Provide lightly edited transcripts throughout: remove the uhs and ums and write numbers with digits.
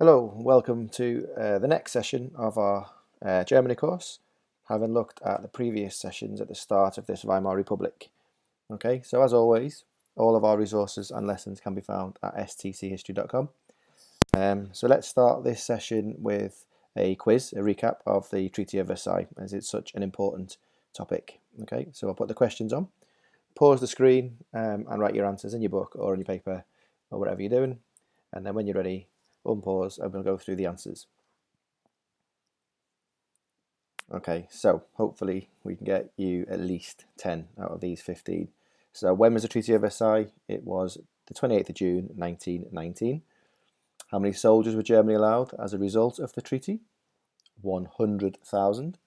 Hello, welcome to the next session of our Germany course, having looked at the previous sessions at the start of this Weimar Republic. Okay, so as always, all of our resources and lessons can be found at stchistory.com. So let's start this session with a quiz, a recap of the Treaty of Versailles, as it's such an important topic. Okay, so I'll put the questions on, pause the screen and write your answers in your book or on your paper or whatever you're doing, and then when you're ready, unpause and we'll go through the answers. Okay, so hopefully we can get you at least 10 out of these 15. So when was the Treaty of Versailles? It was the 28th of June 1919. How many soldiers were Germany allowed as a result of the treaty? 100,000.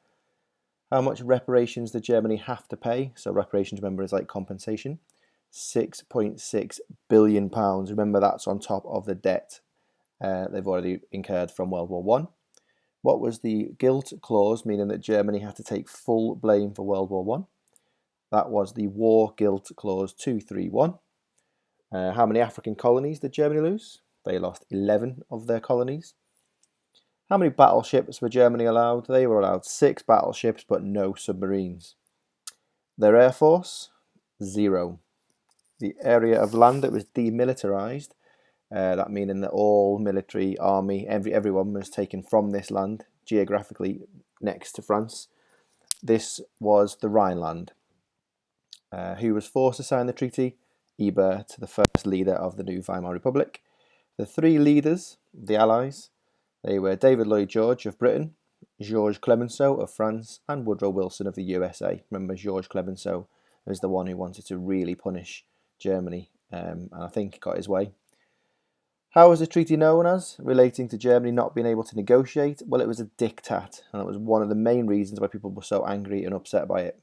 How much reparations did Germany have to pay? So reparations, remember, is like compensation. £6.6 billion. Remember, that's on top of the debt they've already incurred from World War One. What was the guilt clause, meaning that Germany had to take full blame for World War One? That was the War Guilt Clause 231. How many African colonies did Germany lose? They lost 11 of their colonies. How many battleships were Germany allowed? They were allowed 6 battleships, but no submarines. Their air force? 0. The area of land that was demilitarized, that meaning that all military, army, everyone was taken from this land, geographically next to France. This was the Rhineland. Who was forced to sign the treaty? Ebert, the first leader of the new Weimar Republic. The 3 leaders, the Allies, they were David Lloyd George of Britain, Georges Clemenceau of France, and Woodrow Wilson of the USA. Remember, Georges Clemenceau was the one who wanted to really punish Germany, and I think got his way. How was the treaty known as, relating to Germany not being able to negotiate? Well, it was a diktat, and that was one of the main reasons why people were so angry and upset by it.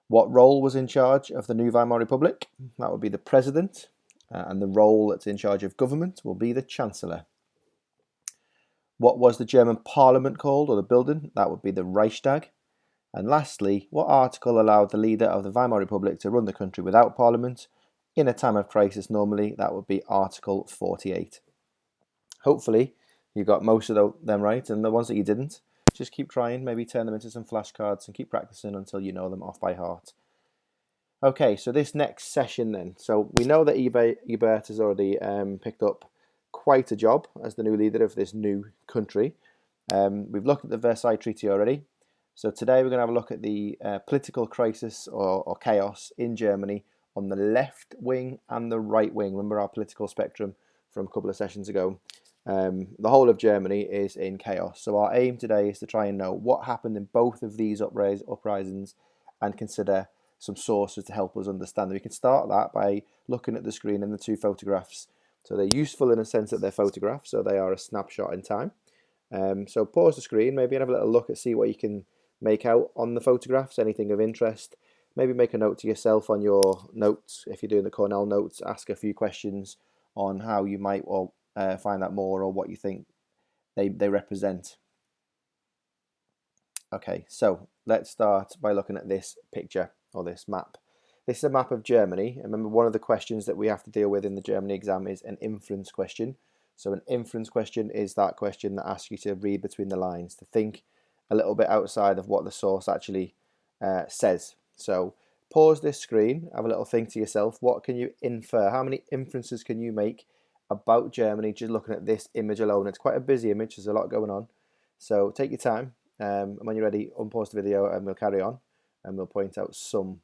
What role was in charge of the new Weimar Republic? That would be the president, and the role that's in charge of government will be the chancellor. What was the German parliament called, or the building? That would be the Reichstag. And lastly, what article allowed the leader of the Weimar Republic to run the country without parliament? In a time of crisis, normally, that would be Article 48. Hopefully, you got most of them right, and the ones that you didn't, just keep trying, maybe turn them into some flashcards and keep practicing until you know them off by heart. Okay, so this next session then. So we know that Ebert has already picked up quite a job as the new leader of this new country. We've looked at the Versailles Treaty already. So today we're going to have a look at the political crisis or chaos in Germany on the left wing and the right wing. Remember our political spectrum from a couple of sessions ago. The whole of Germany is in chaos. So our aim today is to try and know what happened in both of these uprisings and consider some sources to help us understand. We can start that by looking at the screen and the 2 photographs. So they're useful in a sense that they're photographs, so they are a snapshot in time. So pause the screen, maybe have a little look and see what you can make out on the photographs, anything of interest. Maybe make a note to yourself on your notes. If you're doing the Cornell notes, ask a few questions on how you might find out more or what you think they represent. Okay, so let's start by looking at this picture or this map. This is a map of Germany. Remember, one of the questions that we have to deal with in the Germany exam is an inference question. So an inference question is that question that asks you to read between the lines, to think a little bit outside of what the source actually says. So pause this screen, have a little think to yourself, what can you infer? How many inferences can you make about Germany just looking at this image alone? It's quite a busy image, there's a lot going on. So take your time, and when you're ready, unpause the video and we'll carry on and we'll point out some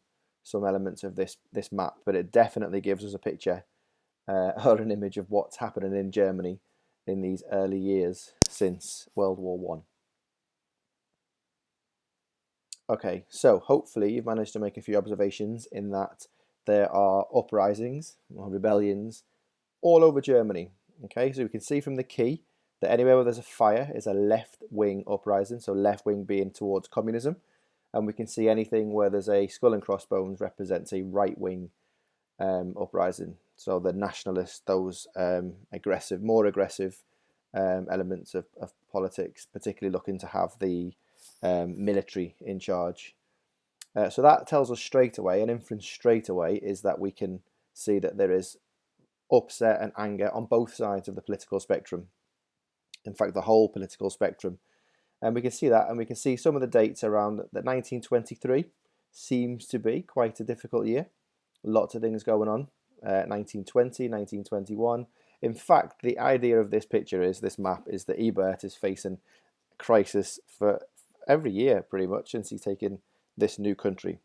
elements of this map, but it definitely gives us a picture or an image of what's happening in Germany in these early years since World War One. Okay, so hopefully you've managed to make a few observations in that there are uprisings or rebellions all over Germany. Okay, so we can see from the key that anywhere where there's a fire is a left-wing uprising, so left wing being towards communism. And we can see anything where there's a skull and crossbones represents a right-wing uprising. So the nationalists, those more aggressive elements of politics, particularly looking to have the military in charge. So that tells us straight away, an inference straight away, is that we can see that there is upset and anger on both sides of the political spectrum. in fact the whole political spectrum. And we can see that, and we can see some of the dates around that 1923 seems to be quite a difficult year. Lots of things going on. 1920, 1921. In fact, the idea of this picture is, this map is that Ebert is facing a crisis for every year pretty much since he's taken this new country.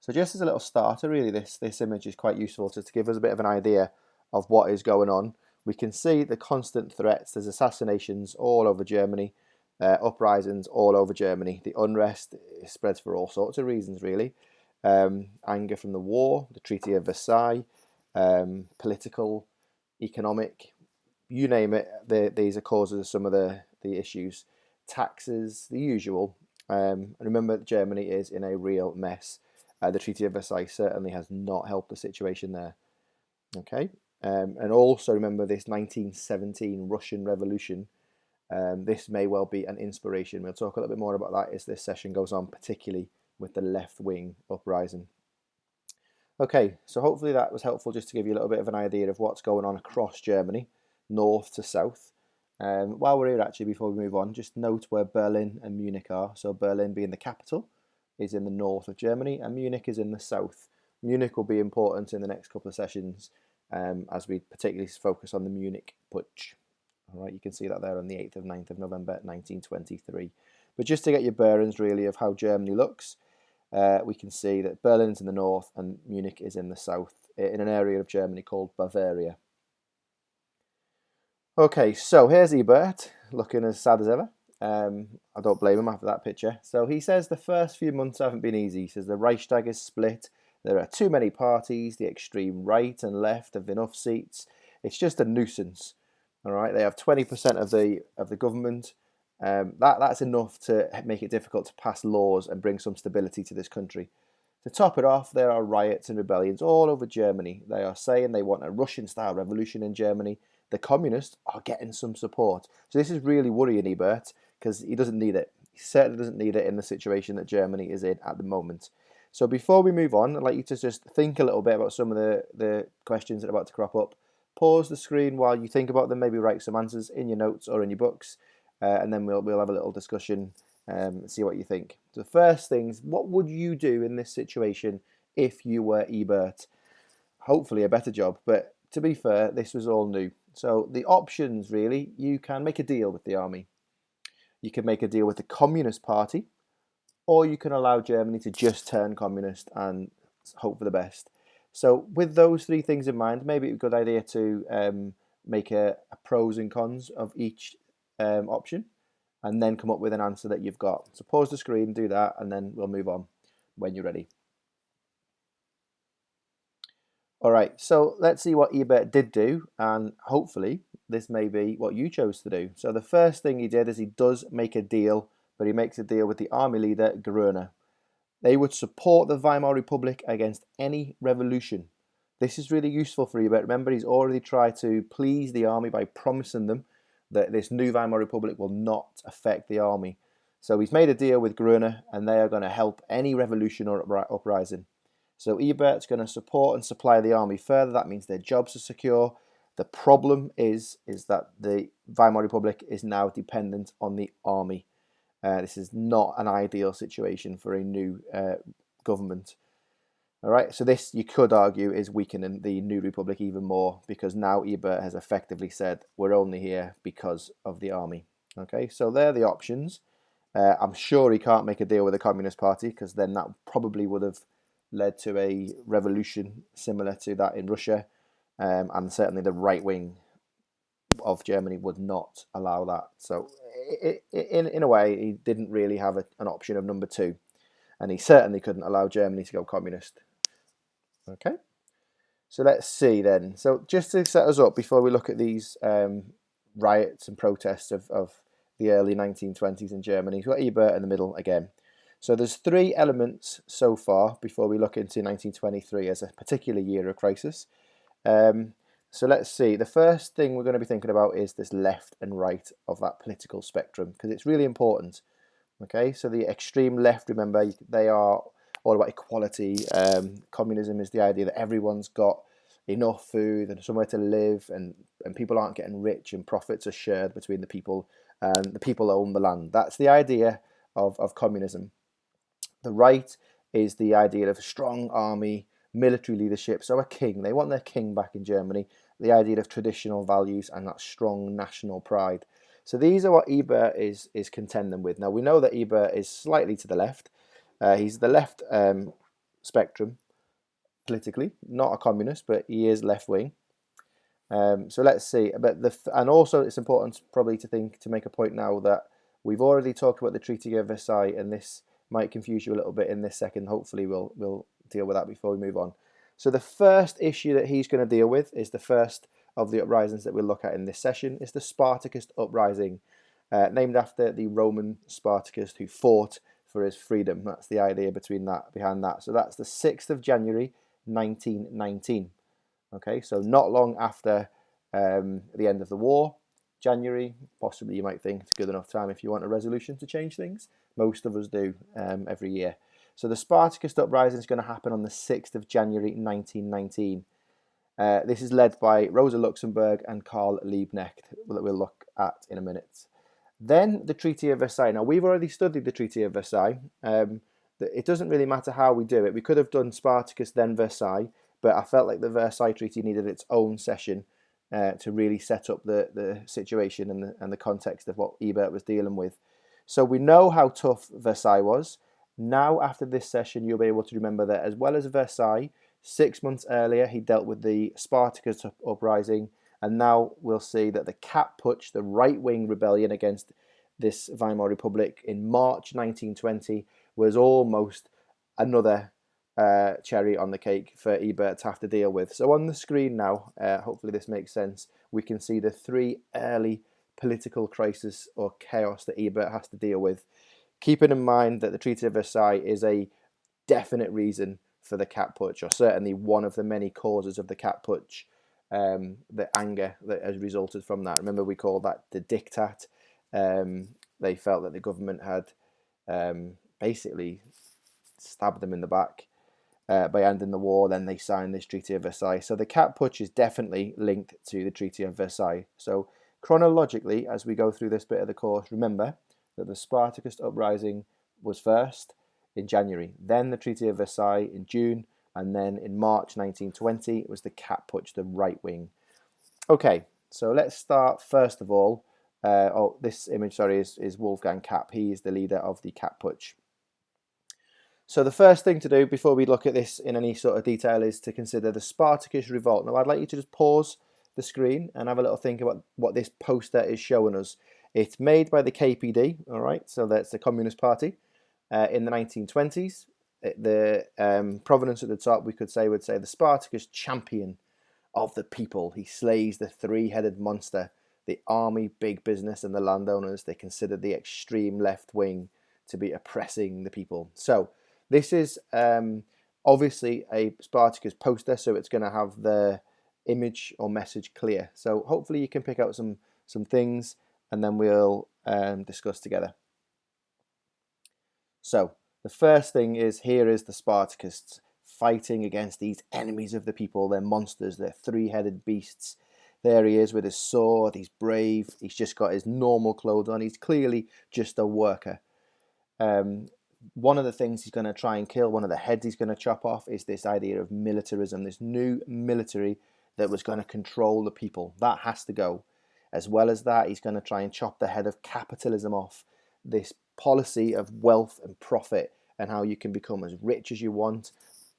So just as a little starter, really, this image is quite useful just to give us a bit of an idea of what is going on. We can see the constant threats. There's assassinations all over Germany, uprisings all over Germany. The unrest spreads for all sorts of reasons, really. Anger from the war, the Treaty of Versailles, political, economic, you name it. These are causes of some of the issues. Taxes, the usual. And remember, Germany is in a real mess. The Treaty of Versailles certainly has not helped the situation there. Okay, and also remember this 1917 Russian Revolution. This may well be an inspiration. We'll talk a little bit more about that as this session goes on, particularly with the left-wing uprising. Okay, so hopefully that was helpful just to give you a little bit of an idea of what's going on across Germany, north to south. While we're here, actually, before we move on, just note where Berlin and Munich are. So Berlin being the capital is in the north of Germany, and Munich is in the south. Munich will be important in the next couple of sessions as we particularly focus on the Munich Putsch. All right, you can see that there on the 8th of 9th of November 1923. But just to get your bearings really of how Germany looks, we can see that Berlin's in the north and Munich is in the south, in an area of Germany called Bavaria. Okay, so here's Ebert, looking as sad as ever. I don't blame him after that picture. So he says the first few months haven't been easy. He says the Reichstag is split. There are too many parties. The extreme right and left have enough seats. It's just a nuisance. All right, they have 20% of the government. That's enough to make it difficult to pass laws and bring some stability to this country. To top it off, there are riots and rebellions all over Germany. They are saying they want a Russian-style revolution in Germany. The communists are getting some support. So this is really worrying Ebert, because he doesn't need it. He certainly doesn't need it in the situation that Germany is in at the moment. So before we move on, I'd like you to just think a little bit about some of the questions that are about to crop up. Pause the screen while you think about them, maybe write some answers in your notes or in your books, and then we'll have a little discussion and see what you think. So the first things, what would you do in this situation if you were Ebert? Hopefully a better job, but to be fair, this was all new. So the options, really, you can make a deal with the army. You can make a deal with the Communist Party, or you can allow Germany to just turn communist and hope for the best. So with those three things in mind, maybe it's a good idea to make a pros and cons of each option, and then come up with an answer that you've got. So pause the screen, do that, and then we'll move on when you're ready. All right, so let's see what Ebert did do, and hopefully this may be what you chose to do. So the first thing he did is he does make a deal, but he makes a deal with the army leader, Groener. They would support the Weimar Republic against any revolution. This is really useful for Ebert. Remember, he's already tried to please the army by promising them that this new Weimar Republic will not affect the army. So he's made a deal with Groener, and they are going to help any revolution or uprising. So Ebert's going to support and supply the army further. That means their jobs are secure. The problem is that the Weimar Republic is now dependent on the army. This is not an ideal situation for a new government. All right, so this, you could argue, is weakening the new republic even more, because now Ebert has effectively said we're only here because of the army. Okay, so they're the options. I'm sure he can't make a deal with the Communist Party, because then that probably would have led to a revolution similar to that in Russia, and certainly the right wing of Germany would not allow that. So in a way, he didn't really have an option of number two, and he certainly couldn't allow Germany to go communist. Okay, so let's see then. So just to set us up before we look at these riots and protests of the early 1920s in Germany, we've got Ebert in the middle again. So there's three elements so far before we look into 1923 as a particular year of crisis. So let's see. The first thing we're going to be thinking about is this left and right of that political spectrum, because it's really important. Okay, so the extreme left, remember, they are all about equality. Communism is the idea that everyone's got enough food and somewhere to live, and people aren't getting rich and profits are shared between the people, and the people own the land. That's the idea of communism. The right is the idea of a strong army, military leadership, so a king. They want their king back in Germany. The idea of traditional values and that strong national pride. So these are what Ebert is contending with. Now we know that Ebert is slightly to the left. He's the left spectrum politically, not a communist, but he is left wing. So let's see. But and also it's important probably to make a point now that we've already talked about the Treaty of Versailles, and this might confuse you a little bit in this second. Hopefully we'll deal with that before we move on. So the first issue that he's going to deal with is the first of the uprisings that we'll look at in this session. Is the Spartacist Uprising, named after the Roman Spartacus who fought for his freedom. That's the idea behind that. So that's the 6th of January 1919. Okay, so not long after the end of the war, January, possibly you might think it's a good enough time if you want a resolution to change things. Most of us do every year. So the Spartacist Uprising is going to happen on the 6th of January 1919. This is led by Rosa Luxemburg and Karl Liebknecht, that we'll look at in a minute. Then the Treaty of Versailles. Now we've already studied the Treaty of Versailles. It doesn't really matter how we do it. We could have done Spartacus then Versailles, but I felt like the Versailles Treaty needed its own session to really set up the situation and the context of what Ebert was dealing with. So we know how tough Versailles was. Now, after this session, you'll be able to remember that as well as Versailles, 6 months earlier, he dealt with the Spartacus Uprising, and now we'll see that the Kapp Putsch, the right-wing rebellion against this Weimar Republic in March 1920, was almost another cherry on the cake for Ebert to have to deal with. So on the screen now, hopefully this makes sense, we can see the 3 early political crises or chaos that Ebert has to deal with. Keeping in mind that the Treaty of Versailles is a definite reason for the Kapp Putsch, or certainly one of the many causes of the Kapp Putsch, the anger that has resulted from that. Remember, we called that the diktat. They felt that the government had basically stabbed them in the back by ending the war. Then they signed this Treaty of Versailles. So the Kapp Putsch is definitely linked to the Treaty of Versailles. So chronologically, as we go through this bit of the course, remember that the Spartacist Uprising was first in January, then the Treaty of Versailles in June, and then in March 1920 it was the Kapp Putsch, the right wing. Okay, so let's start first of all. This image, sorry, is Wolfgang Kapp. He is the leader of the Kapp Putsch. So the first thing to do before we look at this in any sort of detail is to consider the Spartacus revolt. Now I'd like you to just pause the screen and have a little think about what this poster is showing us. It's made by the KPD, all right, so that's the Communist Party, in the 1920s. The provenance at the top, we would say the Spartacus, champion of the people. He slays the 3-headed monster, the army, big business, and the landowners. They considered the extreme left wing to be oppressing the people. So this is obviously a Spartacus poster, so it's going to have the image or message clear. So hopefully you can pick out some things, and then we'll discuss together. So the first thing is, here is the Spartacists fighting against these enemies of the people. They're monsters, they're 3-headed beasts. There he is with his sword, he's brave, he's just got his normal clothes on, he's clearly just a worker. One of the things he's going to try and kill, one of the heads he's going to chop off, is this idea of militarism, this new military that was going to control the people. That has to go. As well as that, he's going to try and chop the head of capitalism off, this policy of wealth and profit and how you can become as rich as you want.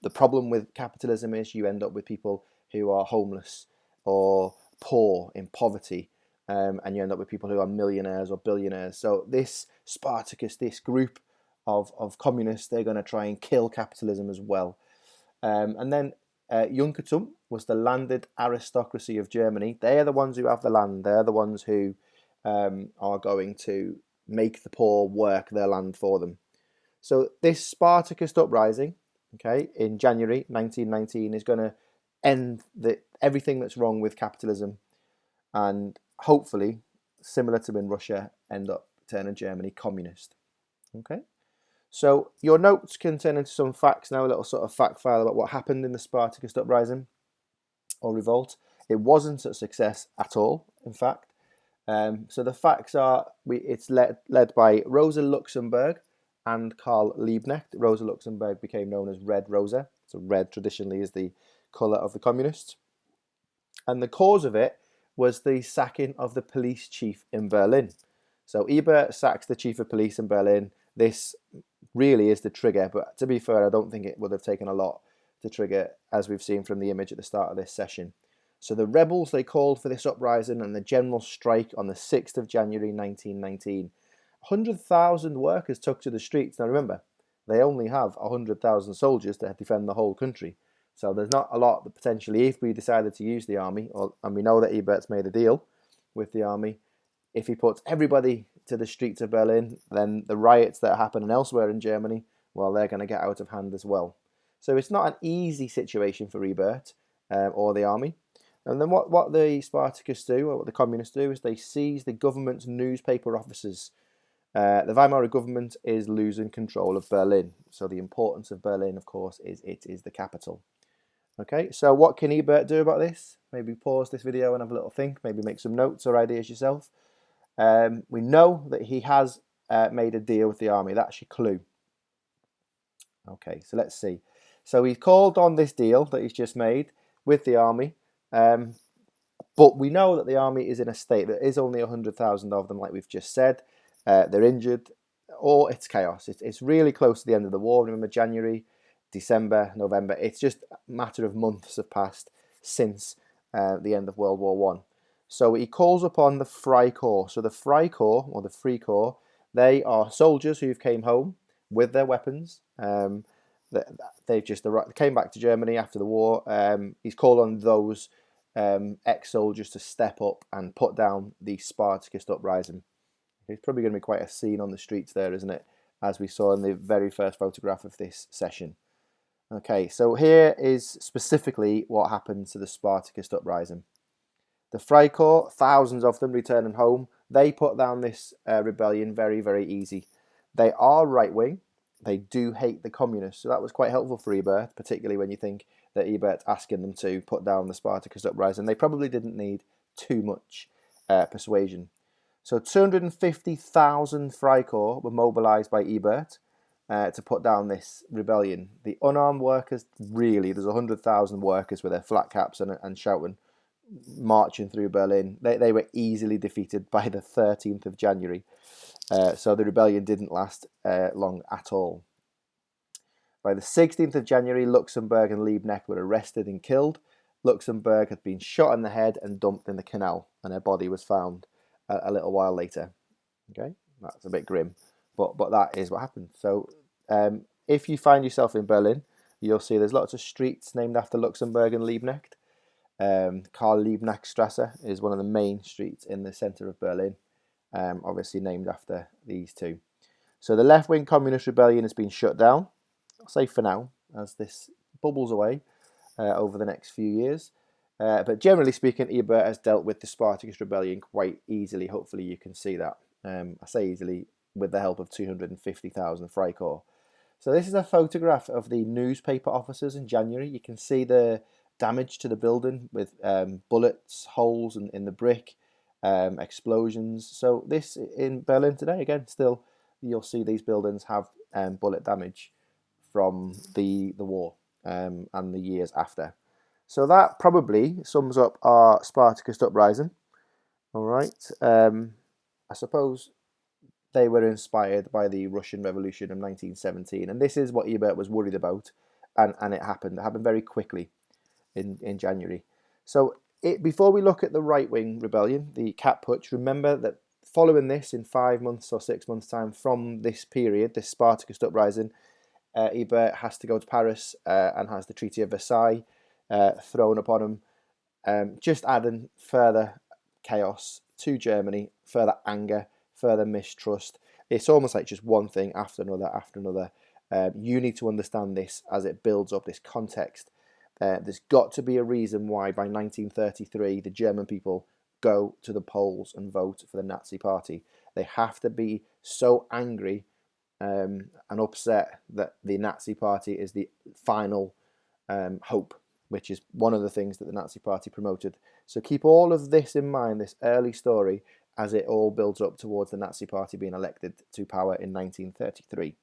The problem with capitalism is you end up with people who are homeless or poor in poverty, and you end up with people who are millionaires or billionaires. So this Spartacus, this group of communists, they're going to try and kill capitalism as well. And then Junkertum was the landed aristocracy of Germany. They are the ones who have the land. They're the ones who are going to make the poor work their land for them. So this Spartacist uprising, okay, in January 1919 is going to end everything that's wrong with capitalism, and hopefully, similar to in Russia, end up turning Germany communist. Okay, so your notes can turn into some facts now, a little sort of fact file about what happened in the Spartacist uprising. or revolt. It wasn't a success at all, in fact. So the facts are, it's led by Rosa Luxemburg and Karl Liebknecht. Rosa Luxemburg became known as Red Rosa. So red traditionally is the colour of the communists. And the cause of it was the sacking of the police chief in Berlin. So Ebert sacks the chief of police in Berlin. This really is the trigger, but to be fair, I don't think it would have taken a lot to trigger, as we've seen from the image at the start of this session. So the rebels, they called for this uprising and the general strike on the 6th of January 1919. 100,000 workers took to the streets. Now remember, they only have 100,000 soldiers to defend the whole country. So there's not a lot that potentially, if we decided to use the army, and we know that Ebert's made a deal with the army, if he puts everybody to the streets of Berlin, then the riots that are happening elsewhere in Germany, well, they're going to get out of hand as well. So it's not an easy situation for Ebert or the army. And then what the Spartacists do, or what the communists do, is they seize the government's newspaper offices. The Weimar government is losing control of Berlin. So the importance of Berlin, of course, is it is the capital. Okay, so what can Ebert do about this? Maybe pause this video and have a little think. Maybe make some notes or ideas yourself. We know that he has made a deal with the army. That's your clue. Okay, so let's see. So he's called on this deal that he's just made with the army. But we know that the army is in a state that is only 100,000 of them, like we've just said. They're injured, or it's chaos. It's really close to the end of the war. Remember, January, December, November. It's just a matter of months have passed since the end of World War One. So he calls upon the Frei Corps. So the Frei Corps, or the Free Corps, they are soldiers who came home with their weapons. They came back to Germany after the war. He's called on those ex-soldiers to step up and put down the Spartacist Uprising. It's probably going to be quite a scene on the streets there, isn't it? As we saw in the very first photograph of this session. Okay, so here is specifically what happened to the Spartacist Uprising. The Frei Corps, thousands of them returning home, they put down this rebellion very, very easy. They are right-wing. They do hate the communists, so that was quite helpful for Ebert, particularly when you think that Ebert's asking them to put down the Spartacus uprising. They probably didn't need too much persuasion. So 250,000 Frei Corps were mobilised by Ebert to put down this rebellion. The unarmed workers, really, there's 100,000 workers with their flat caps and shouting, marching through Berlin. They were easily defeated by the 13th of January. So the rebellion didn't last long at all. By the 16th of January, Luxemburg and Liebknecht were arrested and killed. Luxemburg had been shot in the head and dumped in the canal, and her body was found a little while later. Okay, that's a bit grim, but that is what happened. So if you find yourself in Berlin, you'll see there's lots of streets named after Luxemburg and Liebknecht. Karl Liebknecht Strasse is one of the main streets in the centre of Berlin, obviously named after these two. So the left-wing communist rebellion has been shut down, I'll say for now, as this bubbles away over the next few years. But generally speaking, Ebert has dealt with the Spartacus rebellion quite easily. Hopefully you can see that. I say easily with the help of 250,000 Frei Corps. So this is a photograph of the newspaper offices in January. You can see the damage to the building with bullets, holes in the brick, explosions. So this in Berlin today, again, still you'll see these buildings have bullet damage from the war and the years after. So that probably sums up our Spartacist uprising. All right. I suppose they were inspired by the Russian Revolution of 1917, and this is what Ebert was worried about, and it happened. It happened very quickly in January. So before we look at the right-wing rebellion, the Kapp Putsch, remember that following this, in 5 months or 6 months' time from this period, this Spartacist uprising, Ebert has to go to Paris and has the Treaty of Versailles thrown upon him, just adding further chaos to Germany, further anger, further mistrust. It's almost like just one thing after another after another. You need to understand this as it builds up, this context. There's got to be a reason why by 1933 the German people go to the polls and vote for the Nazi Party. They have to be so angry and upset that the Nazi Party is the final hope which is one of the things that the Nazi Party promoted. So keep all of this in mind, this early story, as it all builds up towards the Nazi Party being elected to power in 1933.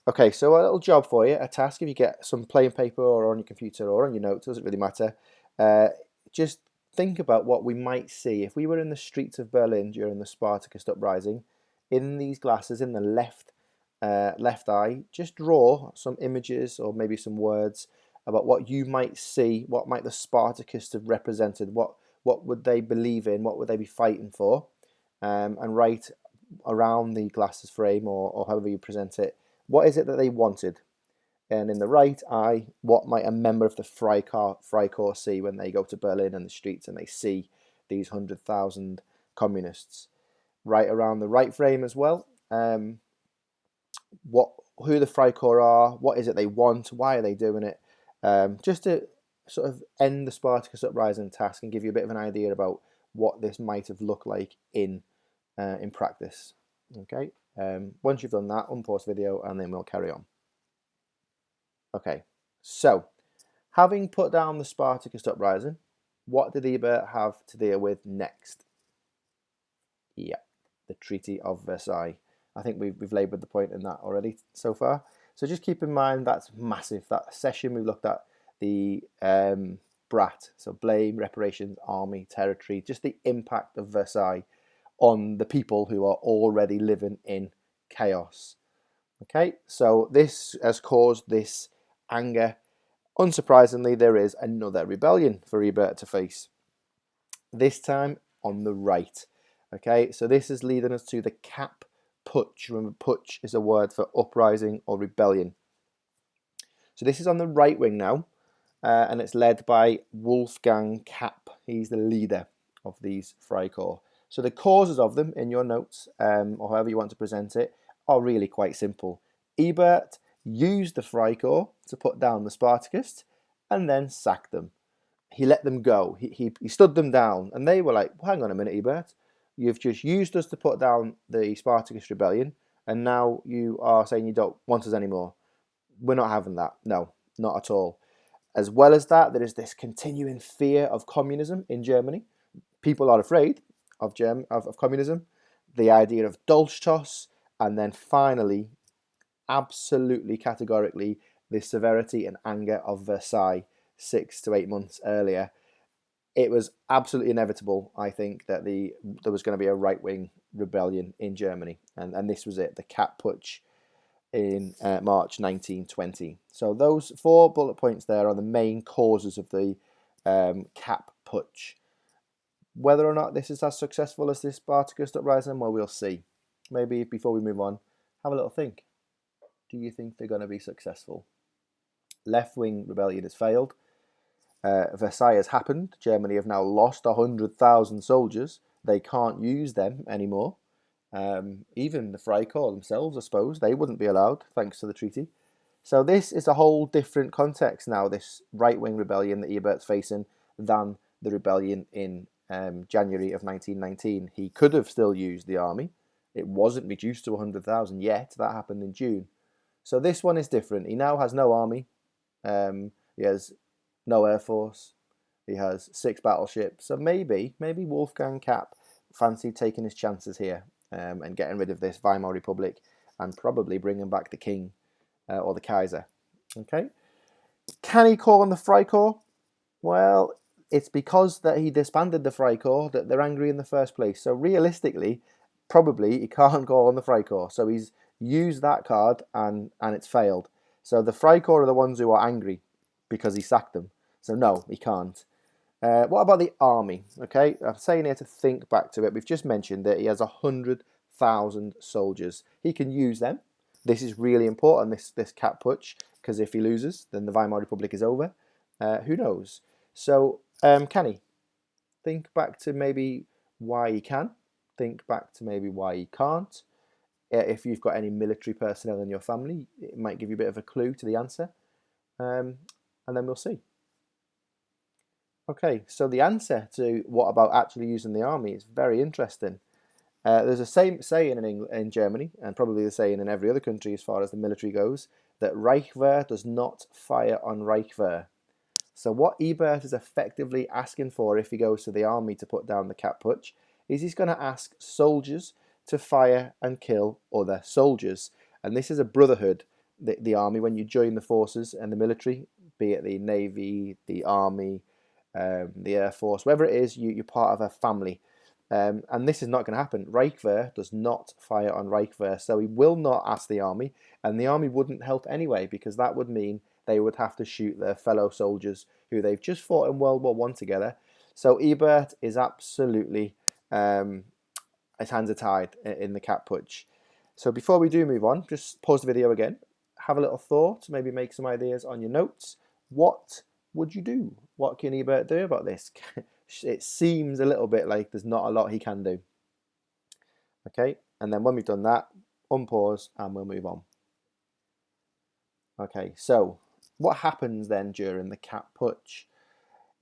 Okay, so a little job for you, a task. If you get some plain paper or on your computer or on your notes, doesn't really matter. Just think about what we might see if we were in the streets of Berlin during the Spartacist Uprising. In these glasses, in the left eye, just draw some images or maybe some words about what you might see. What might the Spartacists have represented? What would they believe in? What would they be fighting for? And write around the glasses frame or however you present it. What is it that they wanted? And in the right eye, what might a member of the Frei Corps see when they go to Berlin and the streets and they see these 100,000 communists? Right around the right frame as well. Who the Frei Corps are? What is it they want? Why are they doing it? Just to sort of end the Spartacus Uprising task and give you a bit of an idea about what this might have looked like in practice. Okay. Once you've done that, unpause video and then we'll carry on. Okay, so having put down the Spartacist Uprising, what did Ebert have to deal with next? Yeah, the Treaty of Versailles. I think we've laboured the point in that already so far. So just keep in mind that's massive. That session we looked at the BRAT, so blame, reparations, army, territory, just the impact of Versailles on the people who are already living in chaos. Okay, so this has caused this anger. Unsurprisingly, there is another rebellion for Ebert to face. This time on the right. Okay, so this is leading us to the Kapp Putsch. Remember, Putsch is a word for uprising or rebellion. So this is on the right wing now, and it's led by Wolfgang Kapp. He's the leader of these Frei Corps. So the causes of them in your notes, or however you want to present it, are really quite simple. Ebert used the Frei Corps to put down the Spartacists and then sacked them. He let them go. He stood them down, and they were like, well, hang on a minute, Ebert. You've just used us to put down the Spartacist rebellion, and now you are saying you don't want us anymore. We're not having that. No, not at all. As well as that, there is this continuing fear of communism in Germany. People are afraid of communism, the idea of Dolchstoss, and then finally, absolutely categorically, the severity and anger of Versailles 6 to 8 months earlier. It was absolutely inevitable, I think, that there was going to be a right-wing rebellion in Germany, and this was it, the Kapp Putsch in March 1920. So those 4 bullet points there are the main causes of the Kapp Putsch. Whether or not this is as successful as this Spartacist Uprising, well, we'll see. Maybe before we move on, have a little think. Do you think they're going to be successful? Left-wing rebellion has failed. Versailles has happened. Germany have now lost 100,000 soldiers. They can't use them anymore. Even the Frei Corps themselves, I suppose, they wouldn't be allowed, thanks to the treaty. So this is a whole different context now, this right-wing rebellion that Ebert's facing, than the rebellion in January of 1919. He could have still used the army. It wasn't reduced to 100,000 yet. That happened in June. So this one is different. He now has no army. He has no air force. He has 6 battleships. So maybe Wolfgang Kapp fancied taking his chances here and getting rid of this Weimar Republic and probably bringing back the king or the Kaiser. Okay. Can he call on the Frei Corps? Well, it's because that he disbanded the Frei Corps that they're angry in the first place. So realistically, probably he can't call on the Frei Corps. So he's used that card and it's failed. So the Frei Corps are the ones who are angry because he sacked them. So no, he can't. What about the army? Okay, I'm saying here to think back to it. We've just mentioned that he has 100,000 soldiers. He can use them. This is really important, this Kapp Putsch, because if he loses, then the Weimar Republic is over. Who knows? So can he? Think back to maybe why he can. Think back to maybe why he can't. If you've got any military personnel in your family, it might give you a bit of a clue to the answer. And then we'll see. Okay, so the answer to what about actually using the army is very interesting. There's a same saying in Germany, and probably the saying in every other country as far as the military goes, that Reichswehr does not fire on Reichswehr. So what Ebert is effectively asking for if he goes to the army to put down the Kapp Putsch is he's going to ask soldiers to fire and kill other soldiers. And this is a brotherhood, the army. When you join the forces and the military, be it the Navy, the Army, the Air Force, whatever it is, you're part of a family. And this is not going to happen. Reichswehr does not fire on Reichswehr, so he will not ask the army, and the army wouldn't help anyway, because that would mean they would have to shoot their fellow soldiers who they've just fought in World War I together. So Ebert is absolutely, his hands are tied in the Kapp Putsch. So before we do move on, just pause the video again, have a little thought, maybe make some ideas on your notes. What would you do? What can Ebert do about this? It seems a little bit like there's not a lot he can do. Okay, and then when we've done that, unpause and we'll move on. Okay, so what happens then during the Kapp Putsch?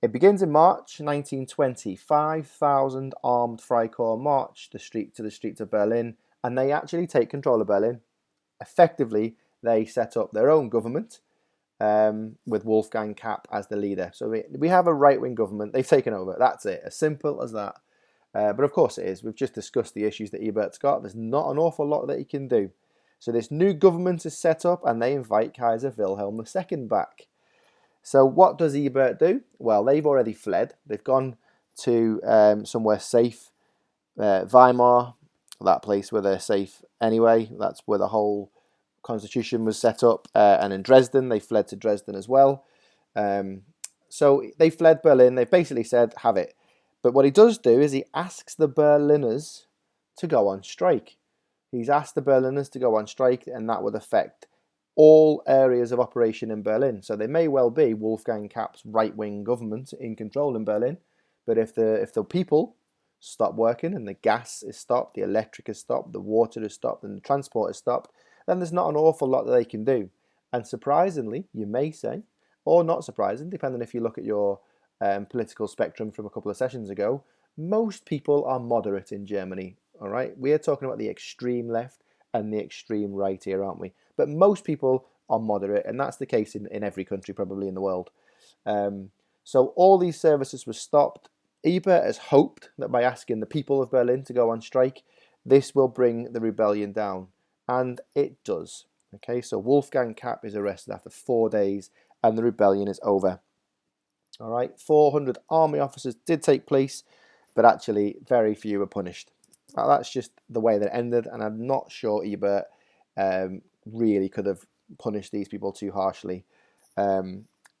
It begins in March 1920. 5,000 armed Frei Corps march to the streets of Berlin, and they actually take control of Berlin. Effectively, they set up their own government, with Wolfgang Kapp as the leader. So we have a right-wing government. They've taken over. That's it. As simple as that. But of course it is. We've just discussed the issues that Ebert's got. There's not an awful lot that he can do. So this new government is set up and they invite Kaiser Wilhelm II back. So what does Ebert do? Well, they've already fled. They've gone to somewhere safe. Weimar, that place where they're safe anyway. That's where the whole constitution was set up, and in Dresden, they fled to Dresden as well. So they fled Berlin. They basically said, have it. But what he does do is he asks the Berliners to go on strike. He's asked the Berliners to go on strike, and that would affect all areas of operation in Berlin. So there may well be Wolfgang Kapp's right-wing government in control in Berlin, but if the people stop working and the gas is stopped, the electric is stopped, the water is stopped, and the transport is stopped, then there's not an awful lot that they can do. And surprisingly, you may say, or not surprising, depending if you look at your political spectrum from a couple of sessions ago, most people are moderate in Germany. All right, we are talking about the extreme left and the extreme right here, aren't we? But most people are moderate, and that's the case in every country probably in the world. So all these services were stopped. Ebert has hoped that by asking the people of Berlin to go on strike, this will bring the rebellion down. And it does. Okay, so Wolfgang Kapp is arrested after 4 days and the rebellion is over. All right, 400 army officers did take place, but actually very few were punished. Now, that's just the way that it ended, and I'm not sure Ebert really could have punished these people too harshly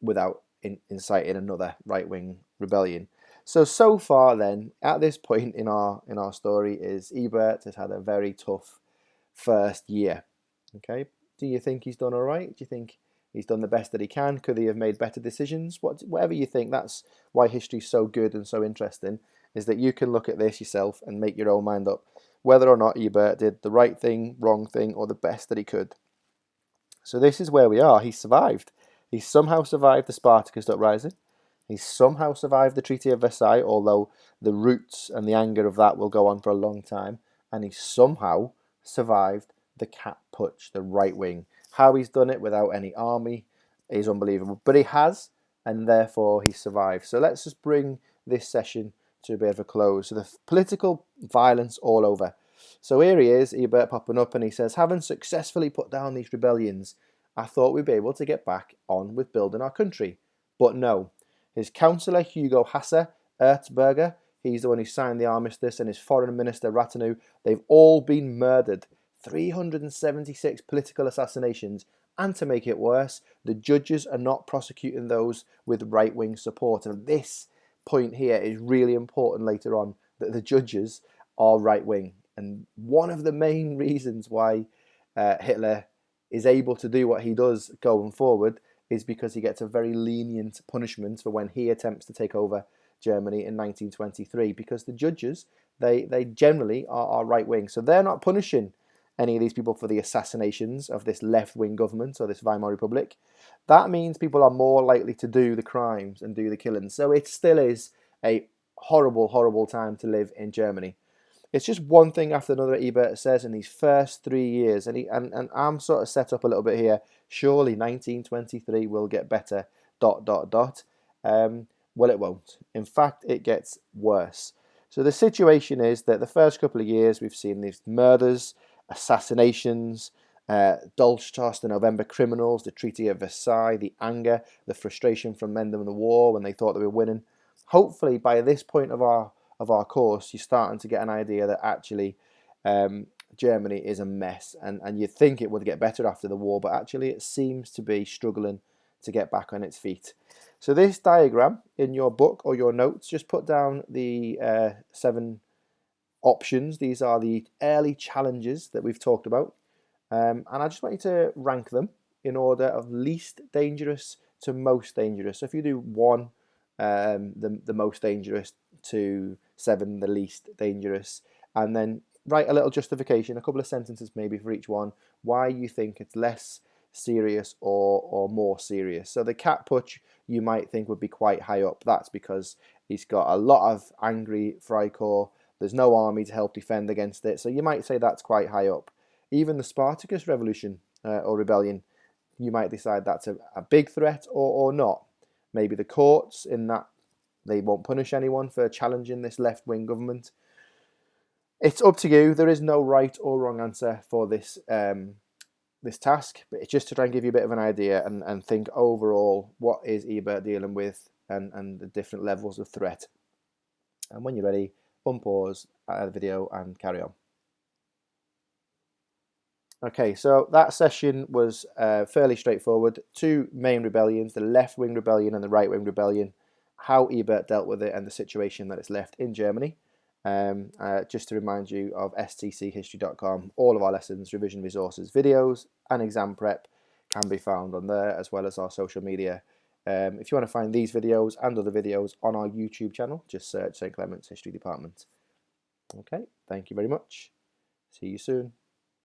without inciting another right-wing rebellion. So far then, at this point in our story, is Ebert has had a very tough first year. Okay, do you think he's done all right? Do you think he's done the best that he can? Could he have made better decisions? Whatever you think, that's why history's so good and so interesting, is that you can look at this yourself and make your own mind up whether or not Ebert did the right thing, wrong thing, or the best that he could. So this is where we are. He survived. He somehow survived the Spartacist Uprising. He somehow survived the Treaty of Versailles, although the roots and the anger of that will go on for a long time. And he somehow survived the Kapp Putsch, the right wing. How he's done it without any army is unbelievable. But he has, and therefore he survived. So let's just bring this session to a bit of a close. So the political violence all over. So here he is, Ebert popping up, and he says, having successfully put down these rebellions, I thought we'd be able to get back on with building our country. But no. His councillor, Hugo Hasse, Erzberger, he's the one who signed the armistice, and his foreign minister, Rathenau, they've all been murdered. 376 political assassinations, and to make it worse, the judges are not prosecuting those with right-wing support. And this point here is really important later on, that the judges are right-wing. And one of the main reasons why Hitler is able to do what he does going forward is because he gets a very lenient punishment for when he attempts to take over Germany in 1923, because the judges, they generally are right-wing. So they're not punishing any of these people for the assassinations of this left-wing government or this Weimar Republic. That means people are more likely to do the crimes and do the killings. So it still is a horrible, horrible time to live in Germany. It's just one thing after another, Ebert says, in these first 3 years. And I'm sort of set up a little bit here. Surely 1923 will get better, ... Well, it won't. In fact, it gets worse. So the situation is that the first couple of years we've seen these murders, assassinations, Dolchstoss, the November criminals, the Treaty of Versailles, the anger, the frustration from men in the war when they thought they were winning. Hopefully, by this point of our course, you're starting to get an idea that actually Germany is a mess, and you'd think it would get better after the war, but actually it seems to be struggling to get back on its feet. So this diagram in your book or your notes, just put down the 7 options. These are the early challenges that we've talked about. And I just want you to rank them in order of least dangerous to most dangerous. So if you do 1, the most dangerous, to 7, the least dangerous, and then write a little justification, a couple of sentences maybe for each one, why you think it's less serious or more serious. So the Kapp Putsch you might think would be quite high up. That's because he's got a lot of angry Frei Corps. There's no army to help defend against it. So you might say that's quite high up. Even the Spartacus revolution or rebellion, you might decide that's a big threat or not. Maybe the courts, in that they won't punish anyone for challenging this left-wing government. It's up to you. There is no right or wrong answer for this this task, but it's just to try and give you a bit of an idea and think overall, what is Ebert dealing with and the different levels of threat. And when you're ready, unpause the video and carry on. Okay, so that session was fairly straightforward. 2 main rebellions, the left-wing rebellion and the right-wing rebellion, how Ebert dealt with it and the situation that it's left in Germany. Just to remind you of stchistory.com, all of our lessons, revision resources, videos and exam prep can be found on there, as well as our social media. If you want to find these videos and other videos on our YouTube channel, just search St. Clement's History Department. Okay, thank you very much. See you soon.